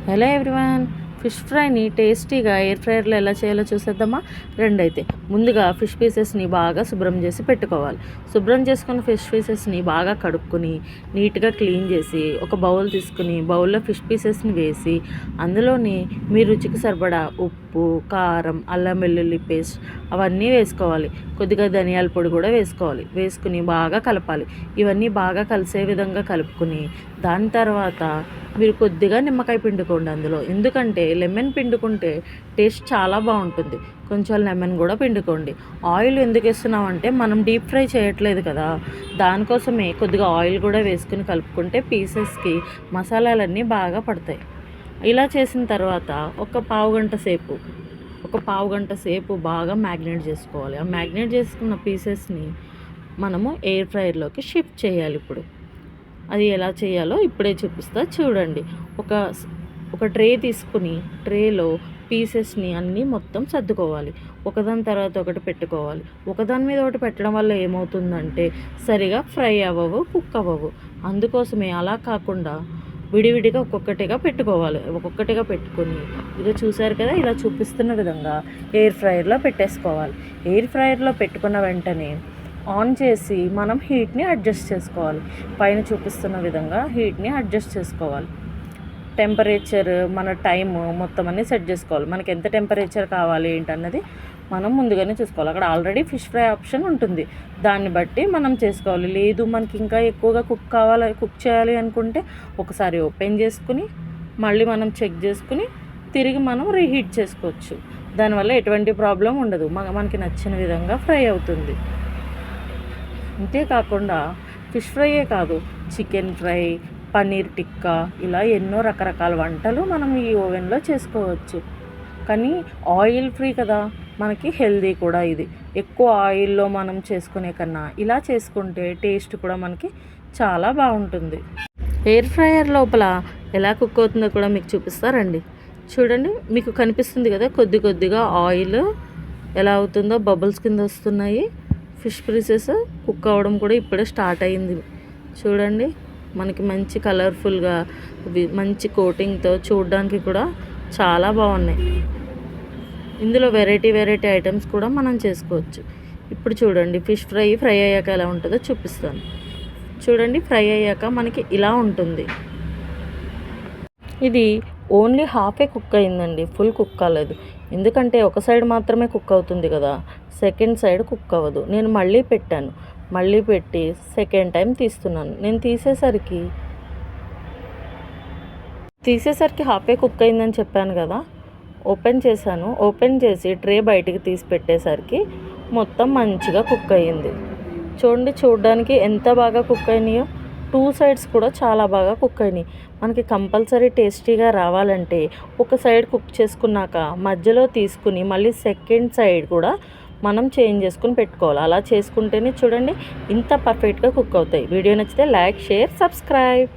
Hello everyone, fish ఫ్రైని టేస్టీగా air ఫ్రైయర్లో ఎలా చేయాలో చూసేద్దామా. రెండైతే ముందుగా ఫిష్ పీసెస్ని బాగా శుభ్రం చేసి పెట్టుకోవాలి. శుభ్రం చేసుకున్న ఫిష్ పీసెస్ని బాగా కడుక్కొని నీట్గా క్లీన్ చేసి ఒక బౌల్ తీసుకుని బౌల్లో ఫిష్ పీసెస్ని వేసి అందులోని మీ రుచికి సరిపడా ఉప్పు, కారం, అల్లం వెల్లుల్లి పేస్ట్ అవన్నీ వేసుకోవాలి. కొద్దిగా ధనియాల పొడి కూడా వేసుకోవాలి. వేసుకుని బాగా కలపాలి. ఇవన్నీ బాగా కలిసే విధంగా కలుపుకుని దాని తర్వాత మీరు కొద్దిగా నిమ్మకాయ పిండుకోండి అందులో. ఎందుకంటే లెమన్ పిండుకుంటే టేస్ట్ చాలా బాగుంటుంది. కొంచెం లెమన్ కూడా పిండుకోండి. ఆయిల్ ఎందుకు వేస్తున్నామంటే మనం డీప్ ఫ్రై చేయట్లేదు కదా, దానికోసమే కొద్దిగా ఆయిల్ కూడా వేసుకుని కలుపుకుంటే పీసెస్కి మసాలాలన్నీ బాగా పడతాయి. ఇలా చేసిన తర్వాత ఒక పావు గంట సేపు బాగా మ్యాగ్నేట్ చేసుకోవాలి. ఆ మ్యాగ్నేట్ చేసుకున్న పీసెస్ని మనము ఎయిర్ ఫ్రైయర్లోకి షిఫ్ట్ చేయాలి. ఇప్పుడు అది ఎలా చేయాలో ఇప్పుడే చూపిస్తా చూడండి. ఒక ట్రే తీసుకుని ట్రేలో పీసెస్ని అన్నీ మొత్తం సర్దుకోవాలి. ఒకదాని తర్వాత ఒకటి పెట్టుకోవాలి. ఒకదాని మీద ఒకటి పెట్టడం వల్ల ఏమవుతుందంటే సరిగా ఫ్రై అవ్వవు, కుక్ అవ్వవు. అందుకోసమే అలా కాకుండా విడివిడిగా ఒక్కొక్కటిగా పెట్టుకోవాలి. ఒక్కొక్కటిగా పెట్టుకొని ఇది చూసారు కదా, ఇలా చూపిస్తున్న విధంగా ఎయిర్ ఫ్రైయర్లో పెట్టేసుకోవాలి. ఎయిర్ ఫ్రైయర్లో పెట్టుకున్న వెంటనే ఆన్ చేసి మనం హీట్ని అడ్జస్ట్ చేసుకోవాలి. పైన చూపిస్తున్న విధంగా హీట్ని అడ్జస్ట్ చేసుకోవాలి. టెంపరేచర్, మన టైం మొత్తం అన్నీ సెట్ చేసుకోవాలి. మనకి ఎంత టెంపరేచర్ కావాలి ఏంటన్నది మనం ముందుగానే చూసుకోవాలి. అక్కడ ఆల్రెడీ ఫిష్ ఫ్రై ఆప్షన్ ఉంటుంది, దాన్ని బట్టి మనం చేసుకోవాలి. లేదు మనకి ఇంకా ఎక్కువగా కుక్ చేయాలి అనుకుంటే ఒకసారి ఓపెన్ చేసుకుని మళ్ళీ మనం చెక్ చేసుకుని తిరిగి మనం రీహీట్ చేసుకోవచ్చు. దానివల్ల ఎటువంటి ప్రాబ్లం ఉండదు. మనకి నచ్చిన విధంగా ఫ్రై అవుతుంది. అంతేకాకుండా ఫిష్ ఫ్రైయే కాదు, చికెన్ ఫ్రై, పన్నీర్ టిక్కా, ఇలా ఎన్నో రకరకాల వంటలు మనం ఈ ఓవెన్లో చేసుకోవచ్చు. కానీ ఆయిల్ ఫ్రీ కదా, మనకి హెల్దీ కూడా. ఇది ఎక్కువ ఆయిల్లో మనం చేసుకునే కన్నా ఇలా చేసుకుంటే టేస్ట్ కూడా మనకి చాలా బాగుంటుంది. ఎయిర్ ఫ్రైయర్ లోపల ఎలా కుక్ అవుతుందో కూడా మీకు చూపిస్తారండి. చూడండి, మీకు కనిపిస్తుంది కదా కొద్ది కొద్దిగా ఆయిల్ ఎలా అవుతుందో, బబుల్స్ కింద వస్తున్నాయి. ఫిష్ పీసెస్ కుక్ అవ్వడం కూడా ఇప్పుడే స్టార్ట్ అయింది. చూడండి, మనకి మంచి కలర్ఫుల్గా మంచి కోటింగ్తో చూడడానికి కూడా చాలా బాగున్నాయి. ఇందులో వెరైటీ ఐటమ్స్ కూడా మనం చేసుకోవచ్చు. ఇప్పుడు చూడండి, ఫిష్ ఫ్రై అయ్యాక ఎలా ఉంటుందో చూపిస్తాను. చూడండి, ఫ్రై అయ్యాక మనకి ఇలా ఉంటుంది. ఇది ఓన్లీ హాఫే కుక్ అయిందండి, ఫుల్ కుక్ కాలేదు. ఎందుకంటే ఒక సైడ్ మాత్రమే కుక్ అవుతుంది కదా, సెకండ్ సైడ్ కుక్ అవ్వదు. నేను మళ్ళీ పెట్టి సెకండ్ టైం తీస్తున్నాను. నేను తీసేసరికి హాఫే కుక్ అయిందని చెప్పాను కదా. ఓపెన్ చేసి ట్రే బయటికి తీసి పెట్టేసరికి మొత్తం మంచిగా కుక్ అయ్యింది. చూడడానికి ఎంత బాగా కుక్ అయినాయో. 2 సైడ్స్ కూడా చాలా బాగా కుక్ అయినాయి. మనకి కంపల్సరీ టేస్టీగా రావాలంటే ఒక సైడ్ కుక్ చేసుకున్నాక మధ్యలో తీసుకుని మళ్ళీ సెకండ్ సైడ్ కూడా మనం చేంజ్ చేసుకుని పెట్టుకోవాలి. అలా చేసుకుంటేనే చూడండి ఇంత పర్ఫెక్ట్గా కుక్ అవుతాయి. వీడియో నచ్చితే లైక్, షేర్, సబ్స్క్రైబ్.